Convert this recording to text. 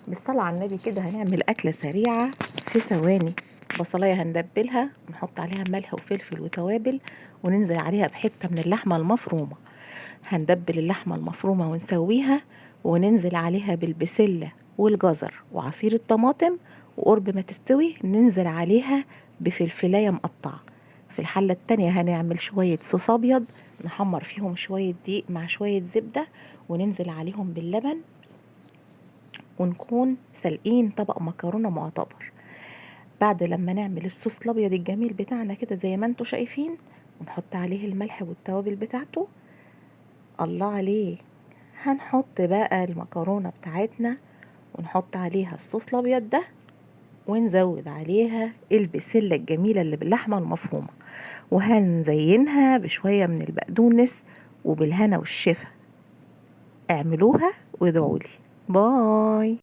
بالصلاة على النبي كده هنعمل أكلة سريعة في ثواني. بصلاية هندبلها ونحط عليها ملح وفلفل وتوابل، وننزل عليها بحتة من اللحمة المفرومة. هندبل اللحمة المفرومة ونسويها، وننزل عليها بالبسلة والجزر وعصير الطماطم، وقرب ما تستوي ننزل عليها بفلفلاية مقطعة. في الحلة التانية هنعمل شوية صوص أبيض، نحمر فيهم شوية دقيق مع شوية زبدة، وننزل عليهم باللبن، ونكون سالقين طبق مكرونة معتبر. بعد لما نعمل الصوص الابيض الجميل بتاعنا كده زي ما انتوا شايفين، ونحط عليه الملح والتوابل بتاعته، الله عليه. هنحط بقى المكرونة بتاعتنا، ونحط عليها الصوص الابيض ده، ونزود عليها البسلة الجميلة اللي باللحمة المفرومة، وهنزينها بشوية من البقدونس، وبالهنا والشفا. اعملوها وادعولي. باي.